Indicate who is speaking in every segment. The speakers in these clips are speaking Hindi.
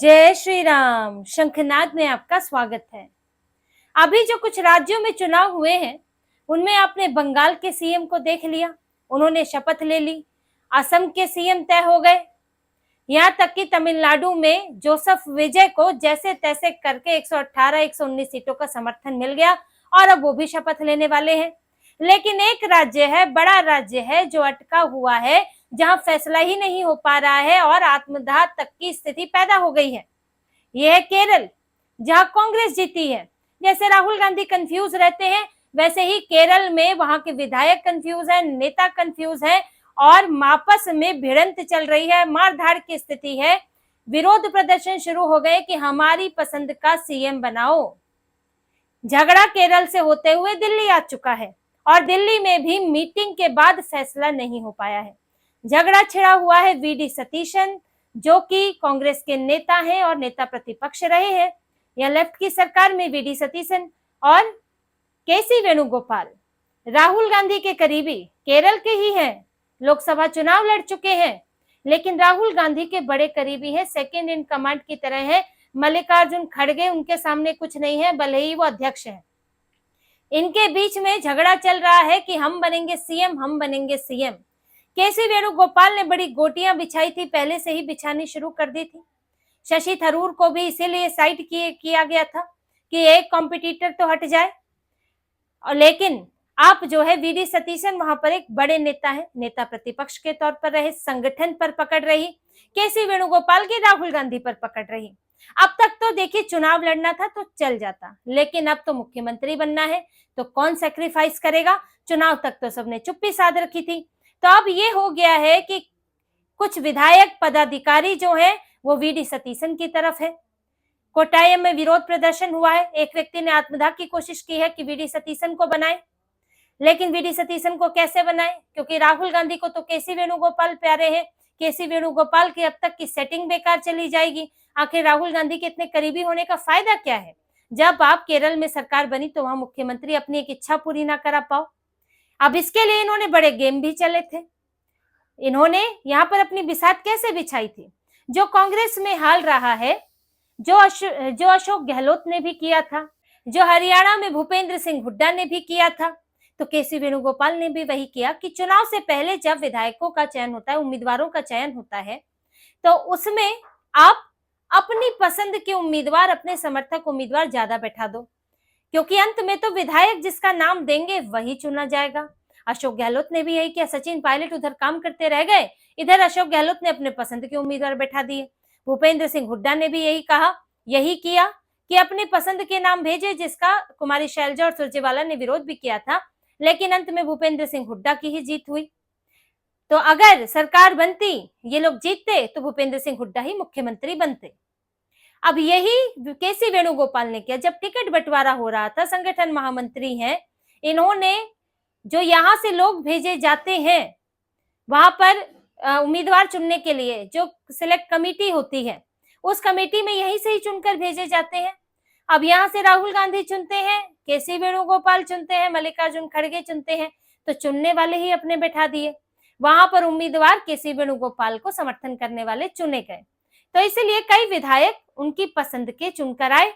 Speaker 1: जय श्री राम। शंखनाद में आपका स्वागत है। अभी जो कुछ राज्यों में चुनाव हुए हैं उनमें आपने बंगाल के सीएम को देख लिया, उन्होंने शपथ ले ली। असम के सीएम तय हो गए। यहाँ तक कि तमिलनाडु में जोसेफ विजय को जैसे तैसे करके 118 119 सीटों का समर्थन मिल गया और अब वो भी शपथ लेने वाले हैं। लेकिन एक राज्य है, बड़ा राज्य है जो अटका हुआ है, जहां फैसला ही नहीं हो पा रहा है और आत्मदाह तक की स्थिति पैदा हो गई है। यह है केरल, जहां कांग्रेस जीती है। जैसे राहुल गांधी कंफ्यूज रहते हैं वैसे ही केरल में वहां के विधायक कंफ्यूज है, नेता कंफ्यूज है और आपस में भिड़ंत चल रही है, मारधाड़ की स्थिति है। विरोध प्रदर्शन शुरू हो गए कि हमारी पसंद का सीएम बनाओ। झगड़ा केरल से होते हुए दिल्ली आ चुका है और दिल्ली में भी मीटिंग के बाद फैसला नहीं हो पाया है। झगड़ा छिड़ा हुआ है वीडी सतीशन, जो कि कांग्रेस के नेता हैं और नेता प्रतिपक्ष रहे हैं। या लेफ्ट की सरकार में वीडी सतीशन और केसी वेणुगोपाल राहुल गांधी के करीबी केरल के ही हैं, लोकसभा चुनाव लड़ चुके हैं, लेकिन राहुल गांधी के बड़े करीबी है, सेकंड इन कमांड की तरह है। मल्लिकार्जुन खड़गे उनके सामने कुछ नहीं है, भले ही वो अध्यक्ष हैं। इनके बीच में झगड़ा चल रहा है कि हम बनेंगे सीएम, हम बनेंगे सीएम। केसी वेणुगोपाल ने बड़ी गोटियां बिछाई थी, पहले से ही बिछानी शुरू कर दी थी। शशि थरूर को भी इसीलिए साइड किया गया था कि एक कॉम्पिटिटर तो हट जाए। और लेकिन आप जो है वीडी सतीशन वहां पर एक बड़े नेता है, नेता प्रतिपक्ष के तौर पर रहे, संगठन पर पकड़ रही। केसी वेणुगोपाल की राहुल गांधी पर पकड़ रही। अब तक तो देखिए चुनाव लड़ना था तो चल जाता, लेकिन अब तो मुख्यमंत्री बनना है तो कौन सेक्रीफाइस करेगा। चुनाव तक तो सबने चुप्पी साध रखी थी। तो अब ये हो गया है कि कुछ विधायक पदाधिकारी जो है वो वीडी सतीशन की तरफ है। कोटायम में विरोध प्रदर्शन हुआ है, एक व्यक्ति ने आत्मदाह की कोशिश की है कि वीडी सतीशन को बनाए, लेकिन वीडी सतीशन को कैसे बनाए, क्योंकि राहुल गांधी को तो केसी वेणुगोपाल प्यारे हैं। केसी वेणुगोपाल की अब तक की सेटिंग बेकार चली जाएगी। आखिर राहुल गांधी के इतने करीबी होने का फायदा क्या है। जब आप केरल में सरकार बनी तो वहां मुख्यमंत्री अपनी एक इच्छा पूरी ना करा पाओ। अब इसके लिए इन्होंने बड़े गेम भी चले थे। इन्होंने यहाँ पर अपनी बिसात कैसे बिछाई थी, जो कांग्रेस में हाल रहा है, जो अशोक गहलोत ने भी किया था, जो हरियाणा में भूपेंद्र सिंह हुड्डा ने भी किया था, तो केसी वेणुगोपाल ने भी वही किया कि चुनाव से पहले जब विधायकों का चयन होता है, उम्मीदवारों का चयन होता है, तो उसमें आप अपनी पसंद के उम्मीदवार, अपने समर्थक उम्मीदवार ज्यादा बैठा दो, क्योंकि अंत में तो विधायक जिसका नाम देंगे वही चुना जाएगा। अशोक गहलोत ने भी यही किया। सचिन पायलट उधर काम करते रह गए, इधर अशोक गहलोत ने अपने पसंद के उम्मीदवार बैठा दिए। भूपेंद्र सिंह हुड्डा ने भी यही कहा, यही किया कि अपने पसंद के नाम भेजे, जिसका कुमारी शैलजा और सुरजेवाला ने विरोध भी किया था, लेकिन अंत में भूपेंद्र सिंह हुड्डा की ही जीत हुई। तो अगर सरकार बनती, ये लोग जीतते, तो भूपेंद्र सिंह हुड्डा ही मुख्यमंत्री बनते। अब यही केसी वेणुगोपाल ने किया। जब टिकट बंटवारा हो रहा था, संगठन महामंत्री हैं, इन्होंने जो यहां से लोग भेजे जाते हैं वहां पर उम्मीदवार चुनने के लिए जो सिलेक्ट कमेटी होती है, उस कमेटी में यहीं से ही चुनकर भेजे जाते हैं। अब यहाँ से राहुल गांधी चुनते हैं, केसी वेणुगोपाल चुनते हैं, मल्लिकार्जुन खड़गे चुनते हैं, तो चुनने वाले ही अपने बैठा दिए। वहां पर उम्मीदवार केसी वेणुगोपाल को समर्थन करने वाले चुने गए। तो इसीलिए कई विधायक उनकी पसंद के चुनकर आए।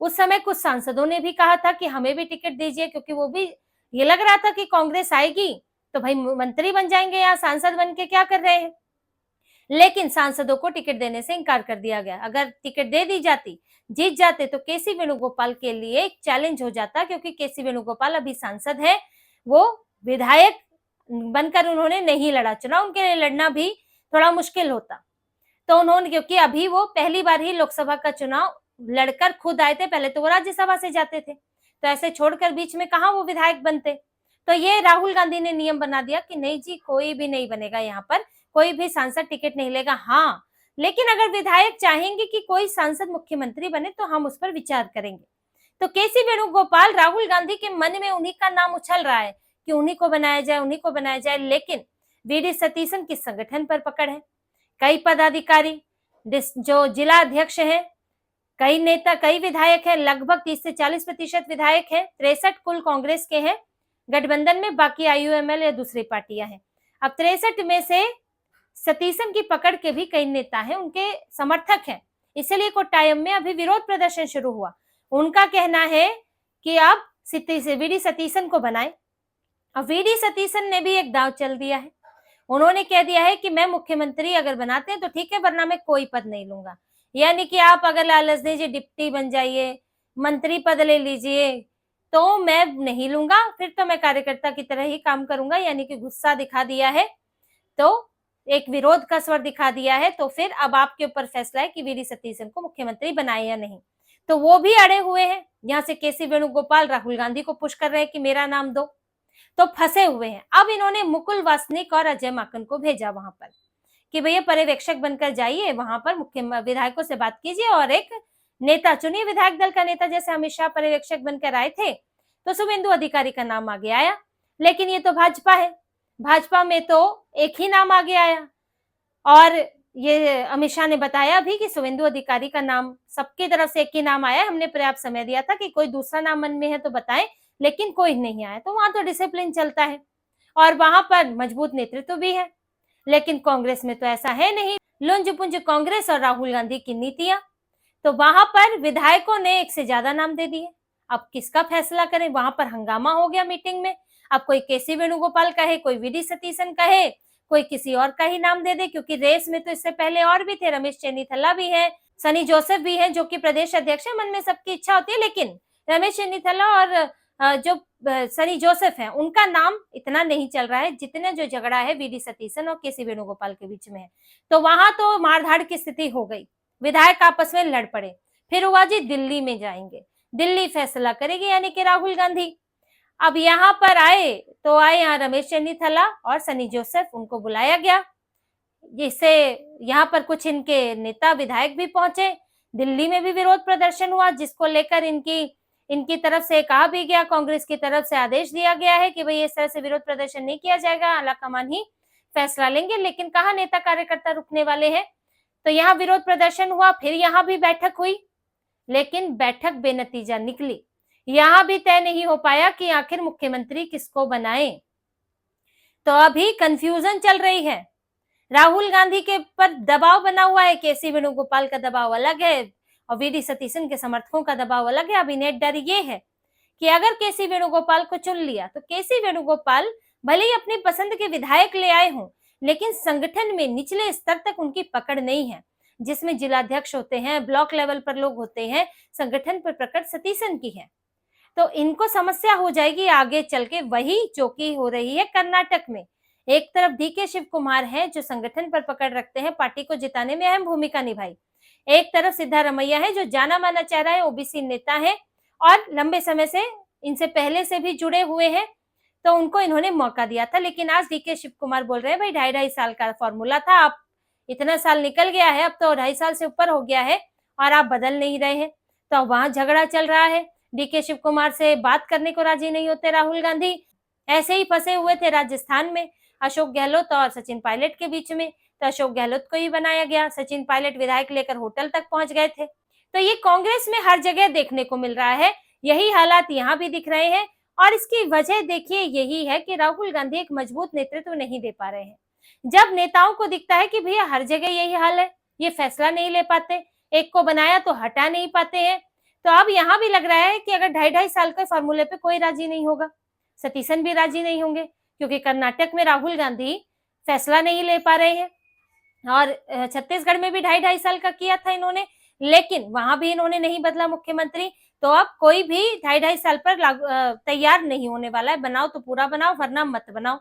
Speaker 1: उस समय कुछ सांसदों ने भी कहा था कि हमें भी टिकट दीजिए, क्योंकि वो भी ये लग रहा था कि कांग्रेस आएगी तो भाई मंत्री बन जाएंगे, यहाँ सांसद बन के क्या कर रहे हैं। लेकिन सांसदों को टिकट देने से इनकार कर दिया गया। अगर टिकट दे दी जाती, जीत जाते, तो केसी वेणुगोपाल के लिए एक चैलेंज हो जाता, क्योंकि केसी वेणुगोपाल अभी सांसद है, वो विधायक बनकर उन्होंने नहीं लड़ा चुनाव, उनके लिए लड़ना भी थोड़ा मुश्किल होता। तो उन्होंने, क्योंकि अभी वो पहली बार ही लोकसभा का चुनाव लड़कर खुद आए थे, पहले तो वो राज्यसभा से जाते थे, तो ऐसे छोड़कर बीच में कहाँ वो विधायक बनते। तो ये राहुल गांधी ने नियम बना दिया कि नहीं जी, कोई भी नहीं बनेगा, यहाँ पर कोई भी सांसद टिकट नहीं लेगा। हाँ, लेकिन अगर विधायक चाहेंगे कि कोई सांसद मुख्यमंत्री बने तो हम उस पर विचार करेंगे। तो केसी वेणुगोपाल, राहुल गांधी के मन में उन्हीं का नाम उछल रहा है कि उन्हीं को बनाया जाए, उन्हीं को बनाया जाए। लेकिन वीडी सतीशन की संगठन पर पकड़ है। कई पदाधिकारी, जो जिला अध्यक्ष है, कई नेता, कई विधायक है, लगभग 30 से 40% विधायक है। 63 कुल कांग्रेस के हैं गठबंधन में, बाकी आईयूएमएल या दूसरी पार्टियां हैं। अब 63 में से सतीशन की पकड़ के भी कई नेता हैं, उनके समर्थक हैं, इसलिए कोट्टायम में अभी विरोध प्रदर्शन शुरू हुआ। उनका कहना है कि अब वीडी सतीशन को बनाए। अब वीडी सतीशन ने भी एक दांव चल दिया है। उन्होंने कह दिया है कि मैं मुख्यमंत्री अगर बनाते हैं तो ठीक है, वरना मैं कोई पद नहीं लूंगा। यानी कि आप अगर लालच दीजिए डिप्टी बन जाइए, मंत्री पद ले लीजिए, तो मैं नहीं लूंगा, फिर तो मैं कार्यकर्ता की तरह ही काम करूंगा। यानी कि गुस्सा दिखा दिया है, तो एक विरोध का स्वर दिखा दिया है। तो फिर अब आपके ऊपर फैसला है कि वीडी सतीशन को मुख्यमंत्री बनाए या नहीं। तो वो भी अड़े हुए हैं। यहाँ से केसी वेणुगोपाल राहुल गांधी को पुश कर रहे हैं कि मेरा नाम दो, तो फंसे हुए हैं। अब इन्होंने मुकुल वासनिक और अजय माकन को भेजा वहां पर कि भैया पर्यवेक्षक बनकर जाइए, वहां पर मुख्य विधायकों से बात कीजिए और एक नेता चुनिए, विधायक दल का नेता। जैसे अमित शाह पर्यवेक्षक बनकर आए थे तो शुभेंदु अधिकारी का नाम आगे आया, लेकिन ये तो भाजपा है, भाजपा में तो एक ही नाम आगे आया। और ये अमित शाह ने बताया भी कि शुभेंदु अधिकारी का नाम सबकी तरफ से एक ही नाम आया। हमने पर्याप्त समय दिया था कि कोई दूसरा नाम मन में है तो बताएं, लेकिन कोई नहीं आया। तो वहां तो डिसिप्लिन चलता है और वहां पर मजबूत नेतृत्व भी है। लेकिन कांग्रेस में तो ऐसा है नहीं, लुंज पुंज कांग्रेस और राहुल गांधी की नीतियां। तो वहां पर विधायकों ने एक से ज्यादा नाम दे दिए। अब किसका फैसला करें? वहां पर हंगामा हो गया मीटिंग में। अब कोई केसी वेणुगोपाल कहे, कोई वीडी सतीशन कहे, कोई किसी और का ही नाम दे दे, क्योंकि रेस में तो इससे पहले और भी थे, रमेश चेन्नीथला भी है, सनी जोसेफ भी है, जो कि प्रदेश अध्यक्ष है। मन में सबकी इच्छा होती है, लेकिन रमेश चेन्नीथला और जो सनी जोसेफ है, उनका नाम इतना नहीं चल रहा है जितने जो झगड़ा है वीडी सतीशन और केसी वेणुगोपाल के बीच में है। तो वहां तो मारधाड़ की स्थिति हो गई, विधायक आपस में लड़ पड़े। फिर हुआ जी दिल्ली में जाएंगे, दिल्ली फैसला करेगी, यानी कि राहुल गांधी। अब यहाँ पर आए तो आए यहाँ रमेश चेन्नीथला और सनी जोसेफ, उनको बुलाया गया। जिससे यहाँ पर कुछ इनके नेता विधायक भी पहुंचे। दिल्ली में भी विरोध प्रदर्शन हुआ, जिसको लेकर इनकी तरफ से कहा भी गया, कांग्रेस की तरफ से आदेश दिया गया है कि भाई इस तरह से विरोध प्रदर्शन नहीं किया जाएगा, आलाकमान ही फैसला लेंगे। लेकिन कहाँ नेता कार्यकर्ता रुकने वाले हैं। तो यहाँ विरोध प्रदर्शन हुआ, फिर यहाँ भी बैठक हुई, लेकिन बैठक बेनतीजा निकली। यहाँ भी तय नहीं हो पाया कि आखिर मुख्यमंत्री किसको बनाए। तो अभी कंफ्यूजन चल रही है। राहुल गांधी के पर दबाव बना हुआ है, केसी वेणुगोपाल का दबाव अलग है और वीडी सतीशन के समर्थकों का दबाव अलग है। अब इन्हें डर ये है कि अगर केसी वेणुगोपाल को चुन लिया तो केसी वेणुगोपाल भले ही अपनी पसंद के विधायक ले आए हों, लेकिन संगठन में निचले स्तर तक उनकी पकड़ नहीं है, जिसमें जिलाध्यक्ष होते हैं, ब्लॉक लेवल पर लोग होते हैं, संगठन पर पकड़ सतीशन की है। तो इनको समस्या हो जाएगी आगे चल के, वही जो कि हो रही है कर्नाटक में। एक तरफ डीके शिव कुमार है जो संगठन पर पकड़ रखते हैं, पार्टी को जिताने में अहम भूमिका निभाई। एक तरफ सिद्धारमैया है जो जाना माना चेहरा है, ओबीसी नेता है और लंबे समय से इनसे पहले से भी जुड़े हुए हैं, तो उनको इन्होंने मौका दिया था। लेकिन आज डीके शिव कुमार बोल रहे हैं भाई 2.5 साल का फॉर्मूला था, आप इतना साल निकल गया है, अब तो 2.5 साल से ऊपर हो गया है और आप बदल नहीं रहे हैं। तो वहां झगड़ा चल रहा है, डीके शिव कुमार से बात करने को राजी नहीं होते राहुल गांधी। ऐसे ही फंसे हुए थे राजस्थान में अशोक गहलोत और सचिन पायलट के बीच में, तो अशोक गहलोत को ही बनाया गया, सचिन पायलट विधायक लेकर होटल तक पहुंच गए थे। तो ये कांग्रेस में हर जगह देखने को मिल रहा है, यही हालात यहाँ भी दिख रहे हैं। और इसकी वजह देखिए यही है कि राहुल गांधी एक मजबूत नेतृत्व नहीं दे पा रहे हैं। जब नेताओं को दिखता है कि भैया हर जगह यही हाल है, ये फैसला नहीं ले पाते, एक को बनाया तो हटा नहीं पाते हैं, तो अब यहाँ भी लग रहा है कि अगर 2.5 साल के फॉर्मूले पे कोई राजी नहीं होगा, सतीशन भी राजी नहीं होंगे, क्योंकि कर्नाटक में राहुल गांधी फैसला नहीं ले पा रहे हैं और छत्तीसगढ़ में भी 2.5 साल का किया था इन्होंने, लेकिन वहां भी इन्होंने नहीं बदला मुख्यमंत्री। तो अब कोई भी 2.5 साल पर तैयार नहीं होने वाला है। बनाओ तो पूरा बनाओ, वरना मत बनाओ।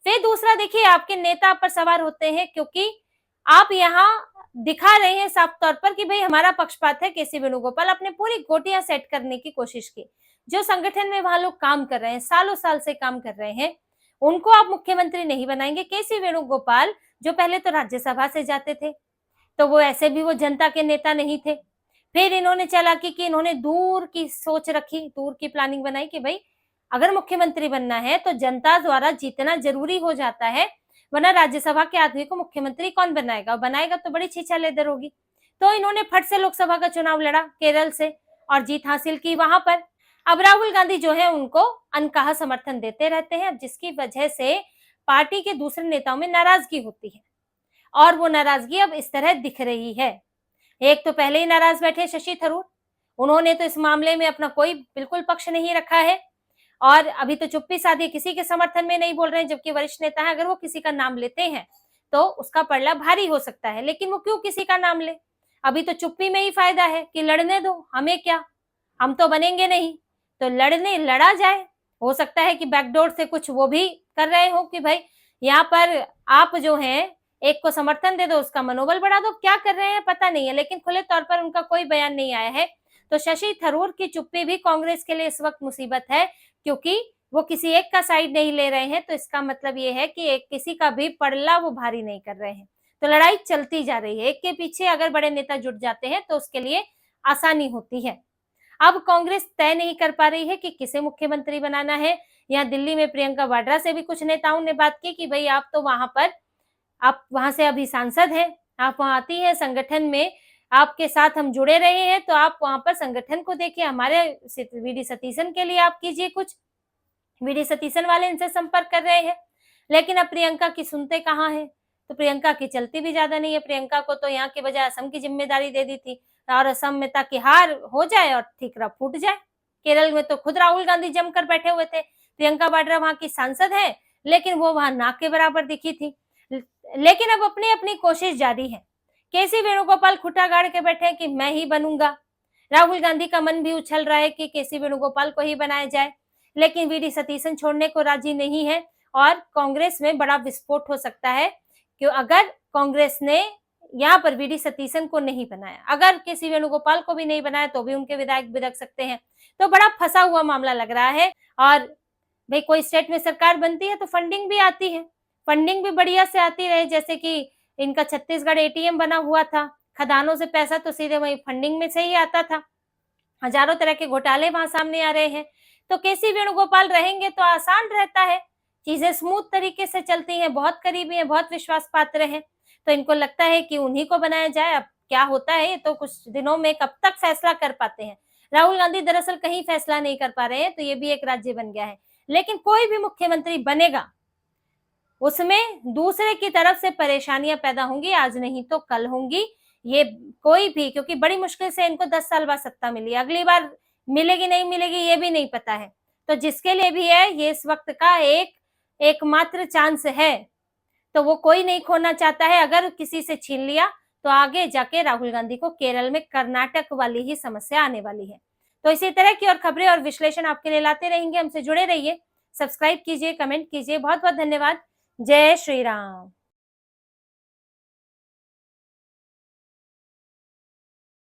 Speaker 1: फिर दूसरा देखिए, आपके नेता पर सवार होते हैं, क्योंकि आप यहाँ दिखा रहे हैं साफ तौर पर कि भाई हमारा पक्षपात है। केसी वेणुगोपाल अपने पूरी गोटियां सेट करने की कोशिश की। जो संगठन में वहां लोग काम कर रहे हैं, सालों साल से काम कर रहे हैं, उनको आप मुख्यमंत्री नहीं बनाएंगे। केसी वेणुगोपाल जो पहले तो राज्यसभा से जाते थे, तो वो ऐसे भी वो जनता के नेता नहीं थे। फिर इन्होंने चालाकी की, इन्होंने दूर की सोच रखी, दूर की प्लानिंग बनाई कि भाई अगर मुख्यमंत्री बनना है तो जनता द्वारा जीतना जरूरी हो जाता है, वरना राज्यसभा के आदमी को मुख्यमंत्री कौन बनाएगा, और बनाएगा तो बड़ी छीछा लेदर होगी। तो इन्होंने फट से लोकसभा का चुनाव लड़ा केरल से और जीत हासिल की वहां पर। अब राहुल गांधी जो है उनको अनकहा समर्थन देते रहते हैं, जिसकी वजह से पार्टी के दूसरे नेताओं में नाराजगी होती है और वो नाराजगी अब इस तरह दिख रही है। एक तो पहले ही नाराज बैठे शशि थरूर, उन्होंने तो इस मामले में अपना कोई बिल्कुल पक्ष नहीं रखा है और अभी तो चुप्पी साधी, किसी के समर्थन में नहीं बोल रहे हैं, जबकि वरिष्ठ नेता है, अगर वो किसी का नाम लेते हैं तो उसका पलड़ा भारी हो सकता है, लेकिन वो क्यों किसी का नाम ले? अभी तो चुप्पी में ही फायदा है कि लड़ने दो, हमें क्या, हम तो बनेंगे नहीं, तो लड़ा जाए। हो सकता है कि बैकडोर से कुछ वो भी कर रहे हो कि भाई यहाँ पर आप जो हैं एक को समर्थन दे दो, उसका मनोबल बढ़ा दो, क्या कर रहे हैं पता नहीं है, लेकिन खुले तौर पर उनका कोई बयान नहीं आया है। तो शशि थरूर की चुप्पी भी कांग्रेस के लिए इस वक्त मुसीबत है, क्योंकि वो किसी एक का साइड नहीं ले रहे हैं, तो इसका मतलब ये है कि एक किसी का भी पड़ला वो भारी नहीं कर रहे हैं। तो लड़ाई चलती जा रही है, एक के पीछे अगर बड़े नेता जुट जाते हैं तो उसके लिए आसानी होती है। अब कांग्रेस तय नहीं कर पा रही है कि किसे मुख्यमंत्री बनाना है। यहाँ दिल्ली में प्रियंका वाड्रा से भी कुछ नेताओं ने बात की कि भाई आप तो आप वहां से अभी सांसद हैं, आप वहां आती हैं संगठन में, आपके साथ हम जुड़े रहे हैं, तो आप वहां पर संगठन को देखिए, हमारे वीडी सतीशन के लिए आप कीजिए कुछ। वीडी सतीशन वाले इनसे संपर्क कर रहे हैं, लेकिन अब प्रियंका की सुनते कहाँ है? तो प्रियंका की चलती भी ज्यादा नहीं है। प्रियंका को तो यहाँ के बजाय असम की जिम्मेदारी दे दी थी, और असम में ताकि हार हो जाए और ठीकरा फूट जाए। केरल में तो खुद राहुल गांधी जमकर बैठे हुए थे, प्रियंका वाड्रा वहां की सांसद है, लेकिन वो वहां नाक के बराबर दिखी थी। लेकिन अब अपनी अपनी कोशिश जारी है। केसी वेणुगोपाल खुटा गाड़ के बैठे कि मैं ही बनूंगा। राहुल गांधी का मन भी उछल रहा है कि केसी वेणुगोपाल को ही बनाया जाए, लेकिन वीडी सतीशन छोड़ने को राजी नहीं है, और कांग्रेस में बड़ा विस्फोट हो सकता है कि अगर कांग्रेस ने यहाँ पर वीडी सतीशन को नहीं बनाया, अगर केसी वेणुगोपाल को भी नहीं बनाया, तो भी उनके विधायक बिदक सकते हैं। तो बड़ा फंसा हुआ मामला लग रहा है। और भाई कोई स्टेट में सरकार बनती है तो फंडिंग भी आती है, फंडिंग भी बढ़िया से आती रहे, जैसे कि इनका छत्तीसगढ़ एटीएम बना हुआ था, खदानों से पैसा तो सीधे वही फंडिंग में से ही आता था। हजारों तरह के घोटाले वहां सामने आ रहे हैं, तो केसी वेणुगोपाल रहेंगे तो आसान रहता है, चीजें स्मूथ तरीके से चलती हैं, बहुत करीबी हैं, बहुत विश्वास पात्र हैं, तो इनको लगता है कि उन्हीं को बनाया जाए। अब क्या होता है ये तो कुछ दिनों में कब तक फैसला कर पाते हैं। राहुल गांधी दरअसल कहीं फैसला नहीं कर पा रहे हैं, तो ये भी एक राज्य बन गया है, लेकिन कोई भी मुख्यमंत्री बनेगा उसमें दूसरे की तरफ से परेशानियां पैदा होंगी, आज नहीं तो कल होंगी। ये कोई भी, क्योंकि बड़ी मुश्किल से इनको 10 साल बाद सत्ता मिली, अगली बार मिलेगी नहीं मिलेगी ये भी नहीं पता है, तो जिसके लिए भी है ये इस वक्त का एकमात्र चांस है, तो वो कोई नहीं खोना चाहता है। अगर किसी से छीन लिया तो आगे जाके राहुल गांधी को केरल में कर्नाटक वाली ही समस्या आने वाली है। तो इसी तरह की और खबरें और विश्लेषण आपके लिए लाते रहेंगे, हमसे जुड़े रहिए, सब्सक्राइब कीजिए, कमेंट कीजिए। बहुत बहुत धन्यवाद। जय श्री राम।